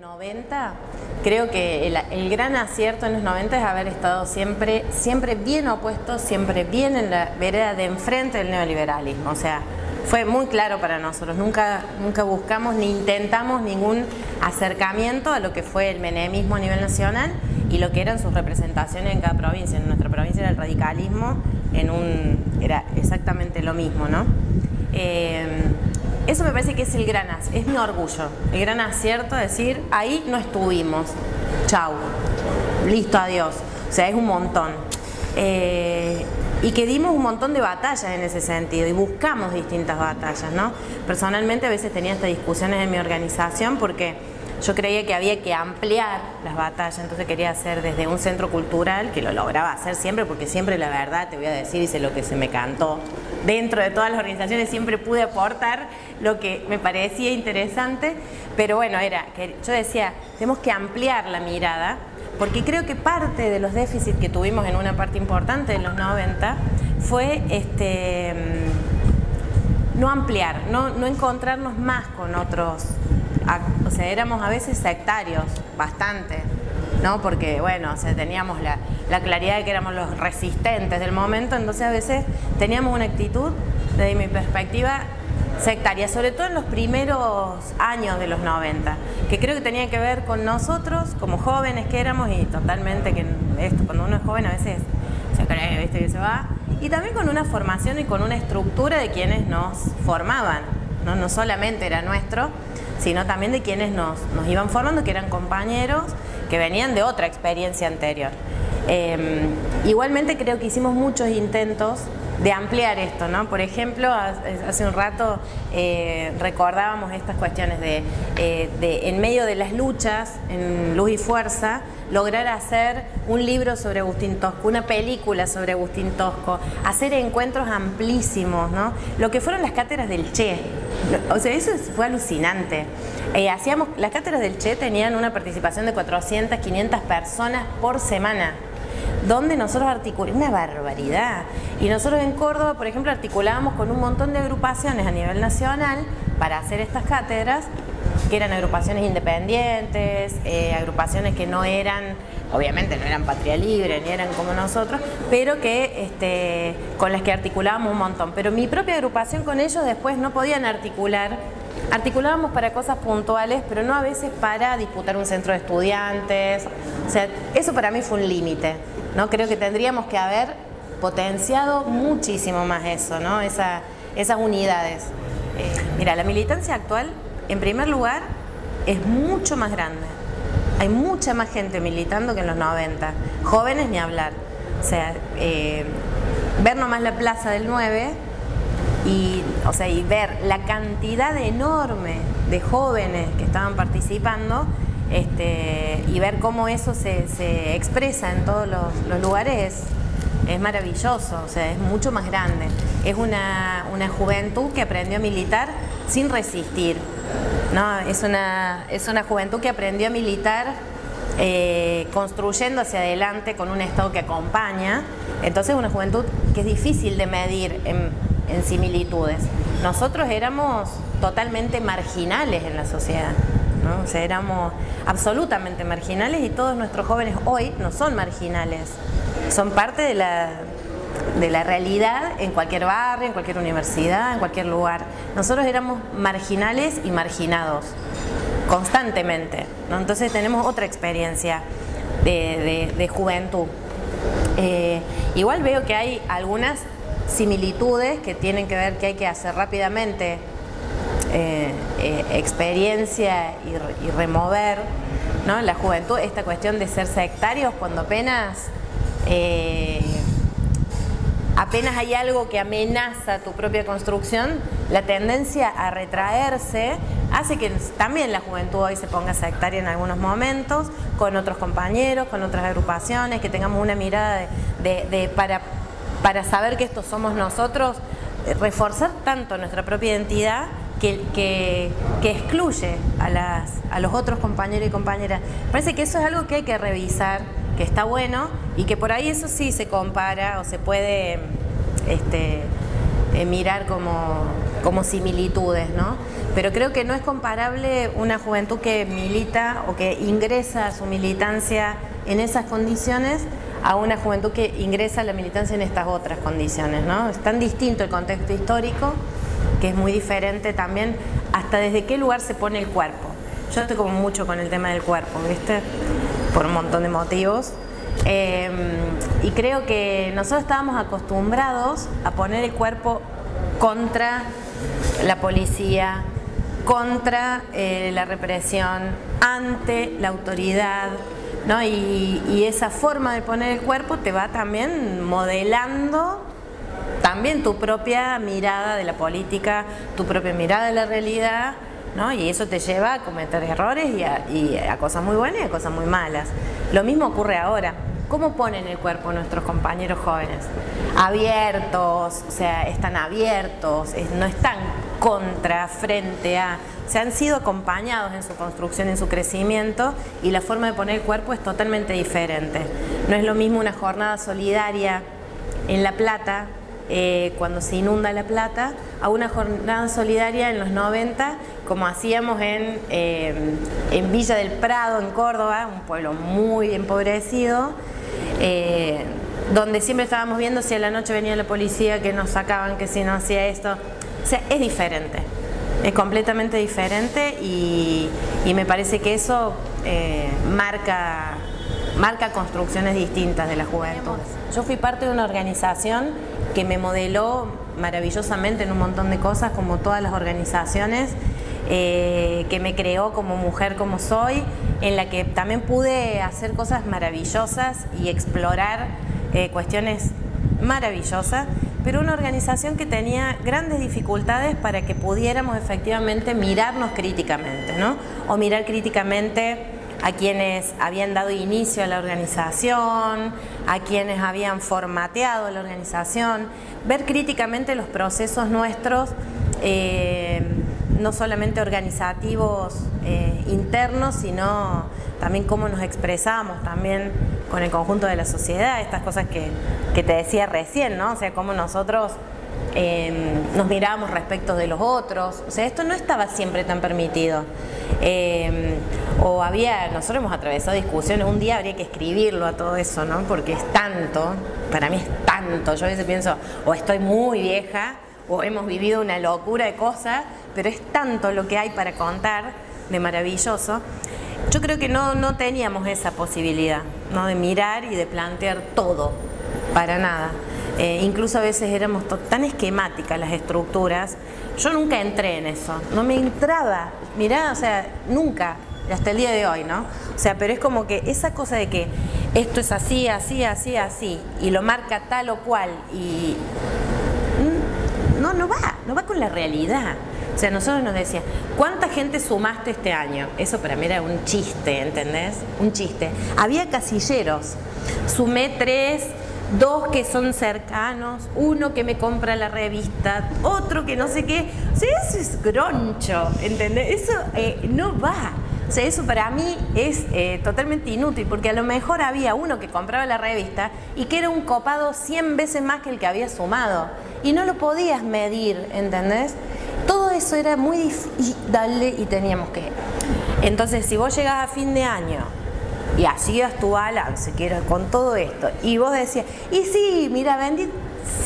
los 90, creo que el gran acierto en los 90 es haber estado siempre bien opuestos, siempre bien en la vereda de enfrente del neoliberalismo. O sea, fue muy claro para nosotros, nunca buscamos ni intentamos ningún acercamiento a lo que fue el menemismo a nivel nacional y lo que eran sus representaciones en cada provincia. En nuestra provincia era el radicalismo, era exactamente lo mismo, ¿no? Eso me parece que es es mi orgullo, el gran acierto, decir, ahí no estuvimos, chau, listo, adiós. O sea, es un montón. Y que dimos un montón de batallas en ese sentido y buscamos distintas batallas, ¿no? Personalmente a veces tenía estas discusiones en mi organización porque yo creía que había que ampliar las batallas, entonces quería hacer desde un centro cultural, que lo lograba hacer siempre, porque siempre la verdad, te voy a decir, hice lo que se me cantó. Dentro de todas las organizaciones siempre pude aportar lo que me parecía interesante, pero bueno, era que yo decía, tenemos que ampliar la mirada, porque creo que parte de los déficits que tuvimos en una parte importante de los 90 fue no ampliar, no encontrarnos más con otros. O sea, éramos a veces sectarios, bastante, ¿no? Porque, bueno, o sea, teníamos la claridad de que éramos los resistentes del momento, entonces a veces teníamos una actitud, desde mi perspectiva, sectaria, sobre todo en los primeros años de los 90, que creo que tenía que ver con nosotros, como jóvenes que éramos, y totalmente que esto, cuando uno es joven a veces se cree, ¿viste? Que se va, y también con una formación y con una estructura de quienes nos formaban, no solamente era nuestro, sino también de quienes nos iban formando, que eran compañeros que venían de otra experiencia anterior. Igualmente creo que hicimos muchos intentos de ampliar esto, ¿no? Por ejemplo, hace un rato recordábamos estas cuestiones de en medio de las luchas, en Luz y Fuerza, lograr hacer un libro sobre Agustín Tosco, una película sobre Agustín Tosco, hacer encuentros amplísimos, ¿no? Lo que fueron las cátedras del Che. O sea, eso fue alucinante. Las cátedras del Che tenían una participación de 400, 500 personas por semana, donde nosotros articulamos, una barbaridad. Y nosotros en Córdoba, por ejemplo, articulábamos con un montón de agrupaciones a nivel nacional para hacer estas cátedras, que eran agrupaciones independientes, agrupaciones que no eran, obviamente no eran Patria Libre, ni eran como nosotros, pero que con las que articulábamos un montón. Pero mi propia agrupación con ellos después no podían articular. Articulábamos para cosas puntuales, pero no a veces para disputar un centro de estudiantes. O sea, eso para mí fue un límite, ¿no? Creo que tendríamos que haber potenciado muchísimo más eso, ¿no? Esas unidades. Mira, la militancia actual, en primer lugar, es mucho más grande. Hay mucha más gente militando que en los 90. Jóvenes ni hablar. O sea, ver nomás la Plaza del 9 y ver la cantidad enorme de jóvenes que estaban participando y ver cómo eso se expresa en todos los lugares es maravilloso, o sea, es mucho más grande. Es una juventud que aprendió a militar sin resistir, ¿no? Es una juventud que aprendió a militar construyendo hacia adelante con un Estado que acompaña. Entonces es una juventud que es difícil de medir en similitudes. Nosotros éramos totalmente marginales en la sociedad, ¿no? O sea, éramos absolutamente marginales y todos nuestros jóvenes hoy no son marginales, son parte de la realidad en cualquier barrio, en cualquier universidad, en cualquier lugar. Nosotros éramos marginales y marginados constantemente, ¿no? Entonces tenemos otra experiencia de juventud. Igual veo que hay algunas similitudes que tienen que ver que hay que hacer rápidamente experiencia y remover, ¿no? La juventud, esta cuestión de ser sectarios cuando apenas hay algo que amenaza tu propia construcción, la tendencia a retraerse hace que también la juventud hoy se ponga sectaria en algunos momentos, con otros compañeros, con otras agrupaciones, que tengamos una mirada para saber que estos somos nosotros, reforzar tanto nuestra propia identidad que excluye a los otros compañeros y compañeras. Parece que eso es algo que hay que revisar, que está bueno y que por ahí eso sí se compara o se puede mirar como similitudes, ¿no? pero creo que no es comparable una juventud que milita o que ingresa a su militancia en esas condiciones a una juventud que ingresa a la militancia en estas otras condiciones, ¿no? Es tan distinto el contexto histórico, que es muy diferente también, hasta desde qué lugar se pone el cuerpo. Yo estoy como mucho con el tema del cuerpo, ¿viste? Por un montón de motivos. Y creo que nosotros estábamos acostumbrados a poner el cuerpo contra la policía, contra la represión, ante la autoridad, ¿no? Y esa forma de poner el cuerpo te va también modelando también tu propia mirada de la política, tu propia mirada de la realidad, ¿no? Y eso te lleva a cometer errores y a cosas muy buenas y a cosas muy malas. Lo mismo ocurre ahora. ¿Cómo ponen el cuerpo nuestros compañeros jóvenes? Abiertos, o sea, están abiertos, no están contra, frente a... O sea, han sido acompañados en su construcción, en su crecimiento, y la forma de poner el cuerpo es totalmente diferente. No es lo mismo una jornada solidaria en La Plata, cuando se inunda La Plata, a una jornada solidaria en los 90, como hacíamos en Villa del Prado, en Córdoba, un pueblo muy empobrecido, donde siempre estábamos viendo si a la noche venía la policía, que nos sacaban, que si no hacía esto. O sea, es diferente, es completamente diferente, y me parece que eso marca construcciones distintas de la juventud. Yo fui parte de una organización que me modeló maravillosamente en un montón de cosas, como todas las organizaciones, que me creó como mujer como soy, en la que también pude hacer cosas maravillosas y explorar cuestiones maravillosas, pero una organización que tenía grandes dificultades para que pudiéramos efectivamente mirarnos críticamente, ¿no? O mirar críticamente a quienes habían dado inicio a la organización, a quienes habían formateado la organización, ver críticamente los procesos nuestros, no solamente organizativos internos, sino también cómo nos expresamos también con el conjunto de la sociedad, estas cosas que te decía recién, ¿no? O sea, cómo nosotros nos mirábamos respecto de los otros. O sea, esto no estaba siempre tan permitido. Nosotros hemos atravesado discusiones, un día habría que escribirlo a todo eso, ¿no? Porque es tanto, para mí es tanto. Yo a veces pienso, o estoy muy vieja, o hemos vivido una locura de cosas, pero es tanto lo que hay para contar de maravilloso. Yo creo que no teníamos esa posibilidad, ¿no? De mirar y de plantear todo, para nada. Incluso a veces éramos tan esquemáticas las estructuras. Yo nunca entré en eso, no me entraba, mirá, o sea, nunca, hasta el día de hoy, ¿no? O sea, pero es como que esa cosa de que esto es así, así, así, así, y lo marca tal o cual, y no va con la realidad. O sea, nosotros nos decían, ¿cuánta gente sumaste este año? Eso para mí era un chiste, ¿entendés? Un chiste. Había casilleros, sumé 3, 2 que son cercanos, 1 que me compra la revista, otro que no sé qué. O sea, eso es groncho, ¿entendés? Eso no va. O sea, eso para mí es totalmente inútil, porque a lo mejor había uno que compraba la revista y que era un copado 100 veces más que el que había sumado. Y no lo podías medir, ¿entendés? Todo eso era muy difícil, y teníamos que... Entonces, si vos llegás a fin de año y hacías tu balance, que era con todo esto, y vos decías, y sí, mira, vendí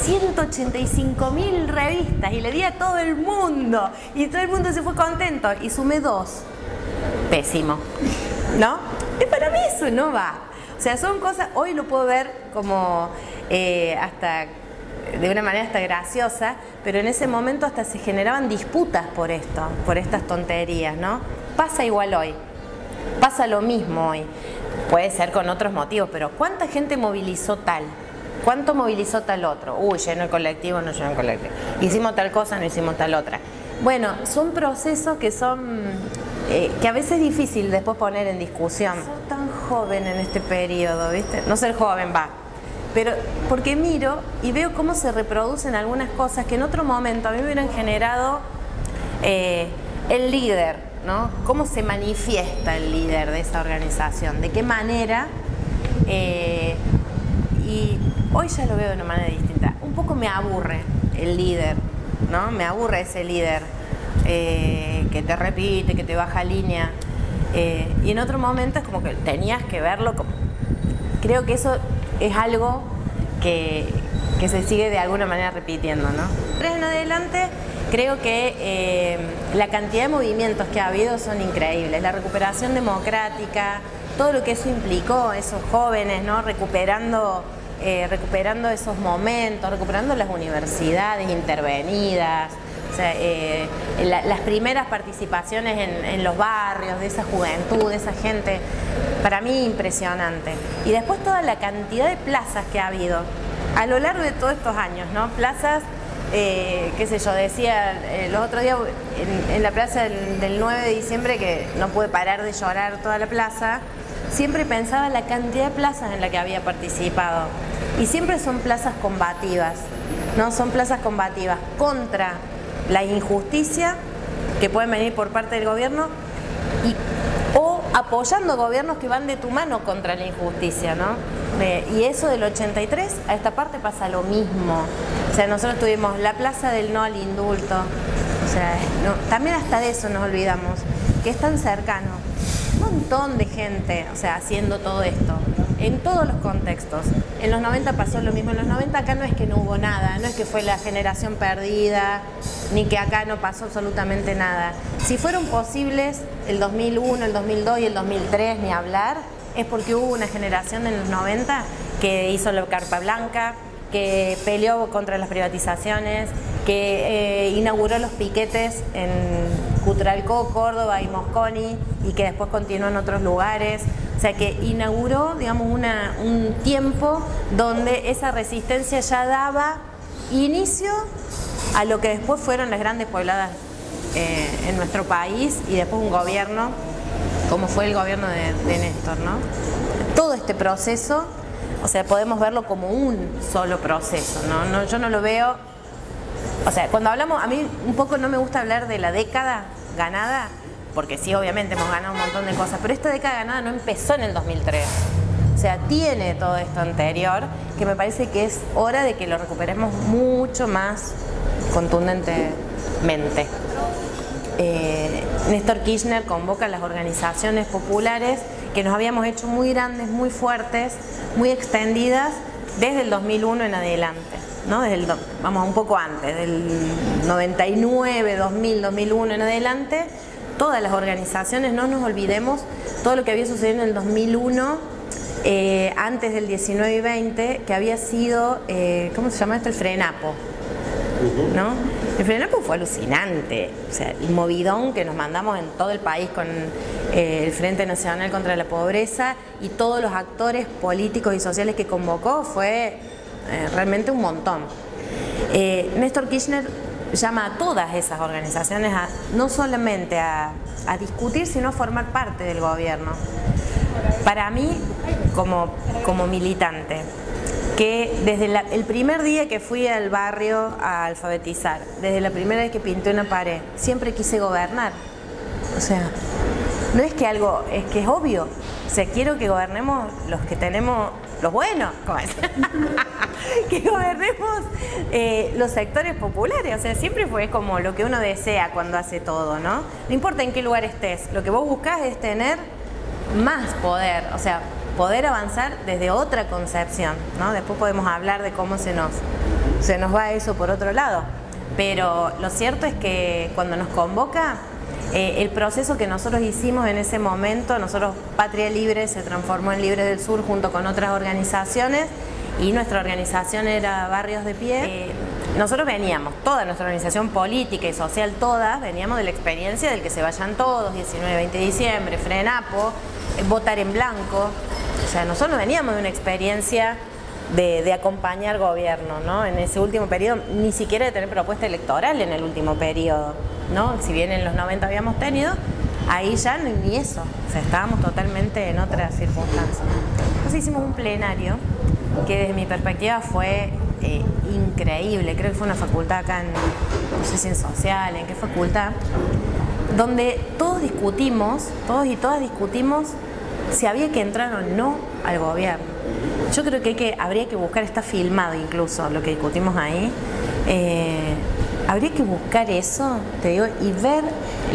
185.000 revistas y le di a todo el mundo, y todo el mundo se fue contento, y sumé 2. Pésimo, ¿no? Y para mí eso no va. O sea, son cosas, hoy lo puedo ver como hasta de una manera hasta graciosa, pero en ese momento hasta se generaban disputas por esto, por estas tonterías, ¿no? Pasa igual hoy, pasa lo mismo hoy. Puede ser con otros motivos, pero ¿cuánta gente movilizó tal? ¿Cuánto movilizó tal otro? Uy, llenó el colectivo, no llenó el colectivo. Hicimos tal cosa, no hicimos tal otra. Bueno, son procesos que son... que a veces es difícil después poner en discusión. Soy tan joven en este periodo, ¿viste? No ser joven, va. Pero porque miro y veo cómo se reproducen algunas cosas que en otro momento a mí me hubieran generado el líder, ¿no? Cómo se manifiesta el líder de esa organización, de qué manera, y hoy ya lo veo de una manera distinta. Un poco me aburre el líder, ¿no? Me aburre ese líder que te repite, que te baja línea. Y en otro momento es como que tenías que verlo como... Creo que eso es algo que se sigue de alguna manera repitiendo, ¿no? Pero en adelante creo que la cantidad de movimientos que ha habido son increíbles. La recuperación democrática, todo lo que eso implicó, esos jóvenes, ¿no? recuperando esos momentos, recuperando las universidades intervenidas. O sea, las primeras participaciones en los barrios, de esa juventud, de esa gente, para mí impresionante. Y después toda la cantidad de plazas que ha habido a lo largo de todos estos años, ¿no? Plazas, qué sé yo, decía los otros días en la plaza del 9 de diciembre que no pude parar de llorar toda la plaza, siempre pensaba la cantidad de plazas en la que había participado. Y siempre son plazas combativas, ¿no? Son plazas combativas contra la injusticia que pueden venir por parte del gobierno o apoyando gobiernos que van de tu mano contra la injusticia, ¿no? Y eso del 83 a esta parte pasa lo mismo. O sea, nosotros tuvimos la plaza del no al indulto. O sea, también hasta de eso nos olvidamos, que es tan cercano. Un montón de gente, o sea, haciendo todo esto, en todos los contextos. En los 90 pasó lo mismo. En los 90 acá no es que no hubo nada, no es que fue la generación perdida, ni que acá no pasó absolutamente nada. Si fueron posibles el 2001, el 2002 y el 2003, ni hablar, es porque hubo una generación en los 90 que hizo la Carpa Blanca, que peleó contra las privatizaciones, que inauguró los piquetes en Cutralcó, Córdoba y Mosconi, y que después continuó en otros lugares. O sea, que inauguró, digamos, un tiempo donde esa resistencia ya daba inicio a lo que después fueron las grandes pobladas en nuestro país, y después un gobierno como fue el gobierno de Néstor, ¿no? Todo este proceso, o sea, podemos verlo como un solo proceso, ¿no? Yo no lo veo, o sea, cuando hablamos, a mí un poco no me gusta hablar de la década ganada, porque sí, obviamente hemos ganado un montón de cosas, pero esta década ganada no empezó en el 2003. O sea, tiene todo esto anterior, que me parece que es hora de que lo recuperemos mucho más contundentemente. Néstor Kirchner convoca a las organizaciones populares que nos habíamos hecho muy grandes, muy fuertes, muy extendidas desde el 2001 en adelante, ¿no? Vamos, un poco antes, del 99, 2000, 2001 en adelante, todas las organizaciones, no nos olvidemos todo lo que había sucedido en el 2001, antes del 19 y 20, que había sido, ¿cómo se llama esto? El Frenapo, ¿no? El Frenapo fue alucinante, o sea, el movidón que nos mandamos en todo el país con el Frente Nacional contra la Pobreza y todos los actores políticos y sociales que convocó fue realmente un montón. Néstor Kirchner llama a todas esas organizaciones no solamente a discutir, sino a formar parte del gobierno. Para mí, como militante, que desde el primer día que fui al barrio a alfabetizar, desde la primera vez que pinté una pared, siempre quise gobernar. O sea, no es que algo, es que es obvio. O sea, quiero que gobernemos los que tenemos, los buenos, ¿cómo es? Que gobernemos los sectores populares. O sea, siempre fue como lo que uno desea cuando hace todo, ¿no? No importa en qué lugar estés, lo que vos buscás es tener más poder, o sea, poder avanzar desde otra concepción, ¿no? Después podemos hablar de cómo se nos va eso por otro lado, pero lo cierto es que cuando nos convoca, el proceso que nosotros hicimos en ese momento, nosotros Patria Libre se transformó en Libre del Sur junto con otras organizaciones, y nuestra organización era Barrios de Pie. Nosotros veníamos, toda nuestra organización política y social, todas, veníamos de la experiencia del que se vayan todos, 19, 20 de diciembre, Frenapo, votar en blanco. O sea, nosotros veníamos de una experiencia de acompañar gobierno, ¿no? En ese último periodo, ni siquiera de tener propuesta electoral en el último periodo, ¿no? Si bien en los 90 habíamos tenido, ahí ya ni eso. O sea, estábamos totalmente en otras circunstancias. Entonces hicimos un plenario que desde mi perspectiva fue increíble. Creo que fue una facultad acá no sé si en social, en qué facultad, donde todos discutimos, todos y todas discutimos si había que entrar o no al gobierno. Yo creo que habría que buscar, está filmado incluso lo que discutimos ahí, habría que buscar eso, te digo, y ver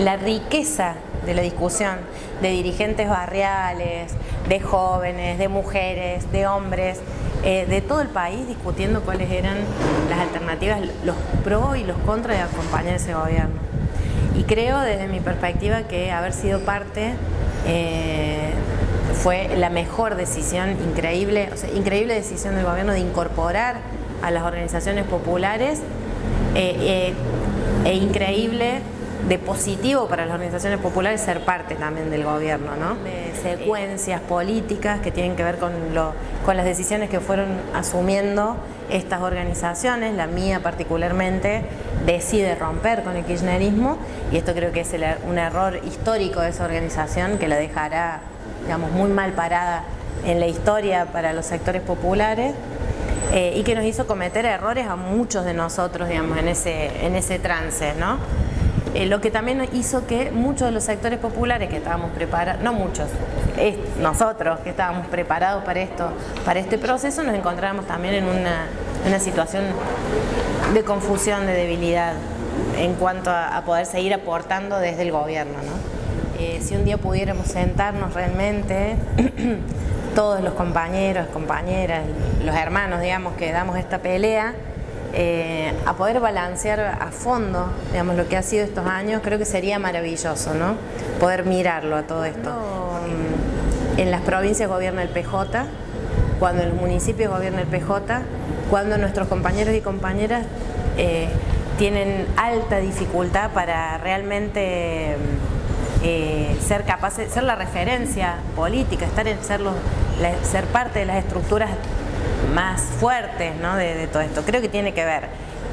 la riqueza de la discusión de dirigentes barriales, de jóvenes, de mujeres, de hombres, de todo el país discutiendo cuáles eran las alternativas, los pro y los contra de acompañar ese gobierno. Y creo desde mi perspectiva que haber sido parte fue la mejor decisión, increíble, o sea, increíble decisión del gobierno de incorporar a las organizaciones populares e increíble de positivo para las organizaciones populares ser parte también del gobierno, ¿no? De secuencias políticas que tienen que ver con las decisiones que fueron asumiendo estas organizaciones. La mía particularmente decide romper con el kirchnerismo, y esto creo que es un error histórico de esa organización que la dejará, digamos, muy mal parada en la historia para los sectores populares, y que nos hizo cometer errores a muchos de nosotros, digamos, en ese trance, ¿no? Lo que también hizo que muchos de los sectores populares que estábamos preparados, no muchos, nosotros que estábamos preparados para este proceso, nos encontramos también en una situación de confusión, de debilidad, en cuanto a poder seguir aportando desde el gobierno, ¿no? Si un día pudiéramos sentarnos realmente, todos los compañeros, compañeras, los hermanos, digamos, que damos esta pelea, a poder balancear a fondo, digamos, lo que ha sido estos años, creo que sería maravilloso, ¿no? Poder mirarlo a todo esto. En las provincias gobierna el PJ, cuando en los municipios gobierna el PJ, cuando nuestros compañeros y compañeras tienen alta dificultad para realmente ser capaces, ser la referencia política, ser parte de las estructuras más fuertes, ¿no? de todo esto. Creo que tiene que ver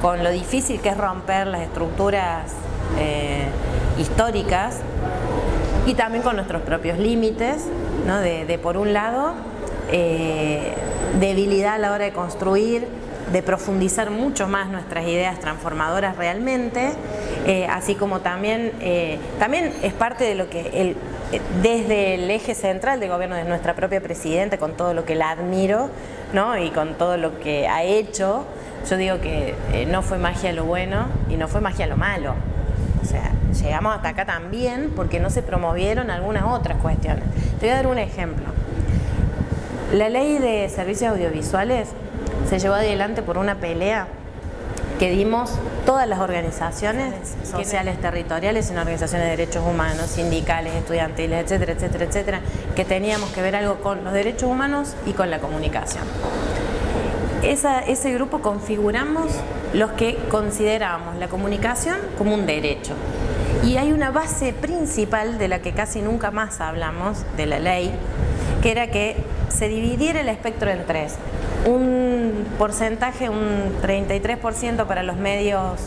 con lo difícil que es romper las estructuras históricas, y también con nuestros propios límites, ¿no? de por un lado, debilidad a la hora de construir, de profundizar mucho más nuestras ideas transformadoras realmente, así como también es parte de lo que desde el eje central del gobierno de nuestra propia presidenta, con todo lo que la admiro, ¿no? Y con todo lo que ha hecho, yo digo que no fue magia lo bueno y no fue magia lo malo. O sea, llegamos hasta acá también porque no se promovieron algunas otras cuestiones. Te voy a dar un ejemplo. La ley de servicios audiovisuales se llevó adelante por una pelea que dimos todas las organizaciones sociales territoriales, en organizaciones de derechos humanos, sindicales, estudiantiles, etcétera, etcétera, etcétera, que teníamos que ver algo con los derechos humanos y con la comunicación. Ese grupo configuramos los que considerábamos la comunicación como un derecho. Y hay una base principal de la que casi nunca más hablamos de la ley, que era que se dividiera el espectro en tres. Un porcentaje, un 33% para los medios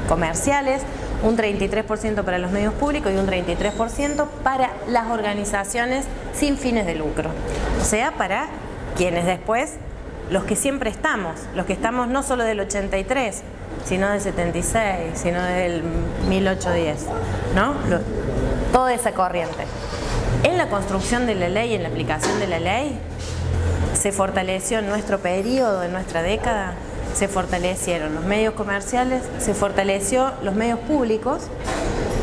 comerciales, un 33% para los medios públicos y un 33% para las organizaciones sin fines de lucro. O sea, para quienes después, los que siempre estamos, los que estamos no solo del 83, sino del 76, sino del 1810, ¿no? Toda esa corriente. En la construcción de la ley, en la aplicación de la ley, se fortaleció en nuestro periodo, en nuestra década, se fortalecieron los medios comerciales, se fortaleció los medios públicos,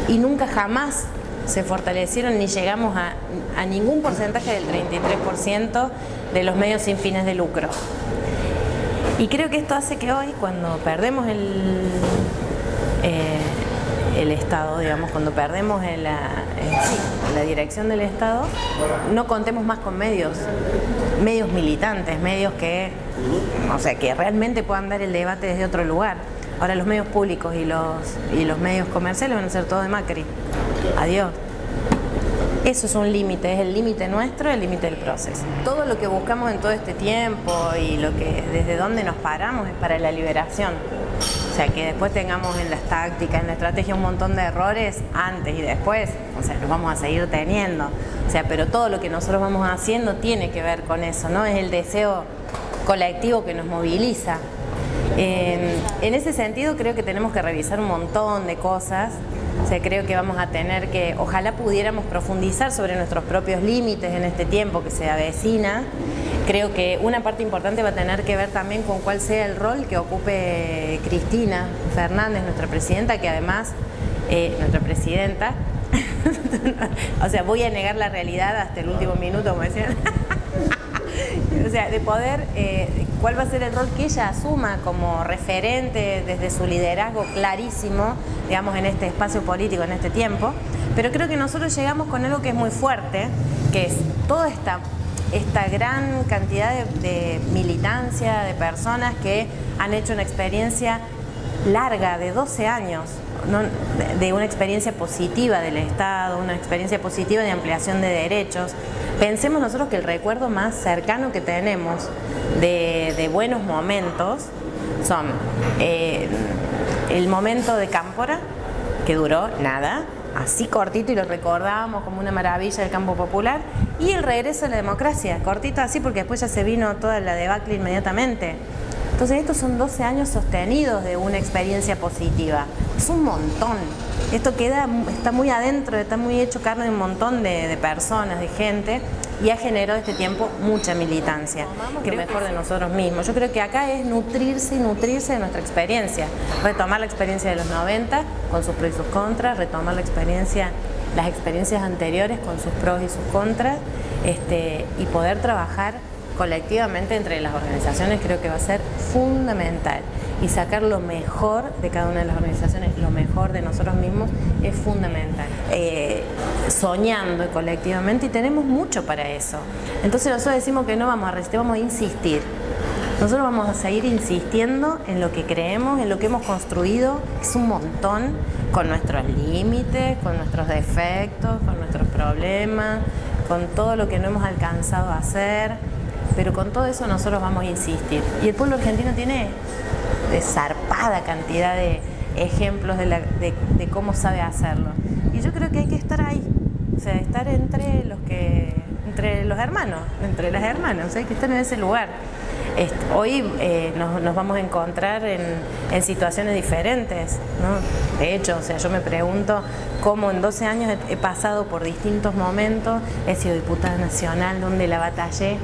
y nunca jamás se fortalecieron ni llegamos a ningún porcentaje del 33% de los medios sin fines de lucro. Y creo que esto hace que hoy, cuando perdemos el Estado, digamos, cuando perdemos la dirección del Estado, no contemos más con medios militantes, medios que, o sea, que realmente puedan dar el debate desde otro lugar. Ahora los medios públicos y los medios comerciales van a ser todo de Macri. Adiós. Eso es un límite, es el límite nuestro, el límite del proceso. Todo lo que buscamos en todo este tiempo y desde donde nos paramos es para la liberación. O sea, que después tengamos en las tácticas, en la estrategia un montón de errores antes y después, o sea, los vamos a seguir teniendo. O sea, pero todo lo que nosotros vamos haciendo tiene que ver con eso, ¿no? Es el deseo colectivo que nos moviliza. En ese sentido creo que tenemos que revisar un montón de cosas. O sea, creo que vamos a tener que, ojalá pudiéramos profundizar sobre nuestros propios límites en este tiempo que se avecina, Creo que una parte importante va a tener que ver también con cuál sea el rol que ocupe Cristina Fernández, nuestra presidenta, que además, nuestra presidenta, o sea, voy a negar la realidad hasta el último minuto, como decían. O sea, de poder, cuál va a ser el rol que ella asuma como referente desde su liderazgo clarísimo, digamos, en este espacio político, en este tiempo. Pero creo que nosotros llegamos con algo que es muy fuerte, que es toda esta gran cantidad de militancia, de personas que han hecho una experiencia larga de 12 años, ¿no? De una experiencia positiva del Estado, una experiencia positiva de ampliación de derechos. Pensemos nosotros que el recuerdo más cercano que tenemos de buenos momentos son el momento de Cámpora, que duró nada, así cortito, y lo recordábamos como una maravilla del campo popular, y el regreso a la democracia, cortito así porque después ya se vino toda la debacle inmediatamente. Entonces estos son 12 años sostenidos de una experiencia positiva, es un montón. Esto está muy adentro, está muy hecho carne de un montón de personas, de gente, y ha generado este tiempo mucha militancia, que es mejor de nosotros mismos. Yo creo que acá es nutrirse y nutrirse de nuestra experiencia, retomar la experiencia de los 90 con sus pros y sus contras, retomar las experiencias anteriores con sus pros y sus contras, y poder trabajar colectivamente entre las organizaciones. Creo que va a ser fundamental, y sacar lo mejor de cada una de las organizaciones, lo mejor de nosotros mismos, es fundamental. Soñando colectivamente, y tenemos mucho para eso. Entonces nosotros decimos que no vamos a resistir, vamos a insistir. Nosotros vamos a seguir insistiendo en lo que creemos, en lo que hemos construido, que es un montón, con nuestros límites, con nuestros defectos, con nuestros problemas, con todo lo que no hemos alcanzado a hacer. Pero con todo eso nosotros vamos a insistir. Y el pueblo argentino tiene zarpada cantidad de ejemplos de cómo sabe hacerlo. Y yo creo que hay que estar ahí, o sea, estar entre los hermanos, entre las hermanas, hay que estar en ese lugar. Hoy nos vamos a encontrar en situaciones diferentes, ¿no? De hecho, o sea, yo me pregunto cómo en 12 años he pasado por distintos momentos, he sido diputada nacional, donde la batallé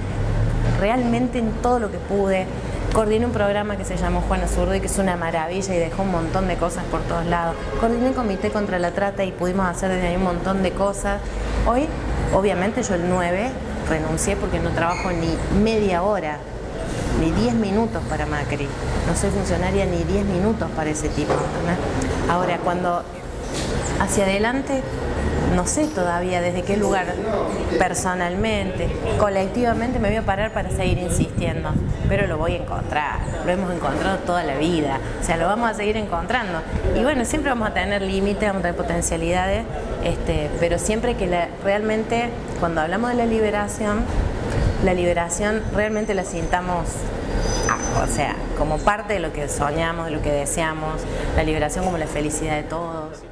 realmente en todo lo que pude. Coordiné un programa que se llamó Juana Zurduy, que es una maravilla y dejó un montón de cosas por todos lados. Coordiné el Comité contra la Trata y pudimos hacer desde ahí un montón de cosas. Hoy, obviamente, yo el 9 renuncié porque no trabajo ni media hora, ni 10 minutos para Macri. No soy funcionaria ni 10 minutos para ese tipo, ¿no? Ahora, cuando hacia adelante, no sé todavía desde qué lugar personalmente, colectivamente me voy a parar para seguir insistiendo, pero lo voy a encontrar, lo hemos encontrado toda la vida, o sea, lo vamos a seguir encontrando. Y bueno, siempre vamos a tener límites, vamos a tener potencialidades, pero siempre que realmente, cuando hablamos de la liberación realmente la sintamos, o sea, como parte de lo que soñamos, de lo que deseamos, la liberación como la felicidad de todos.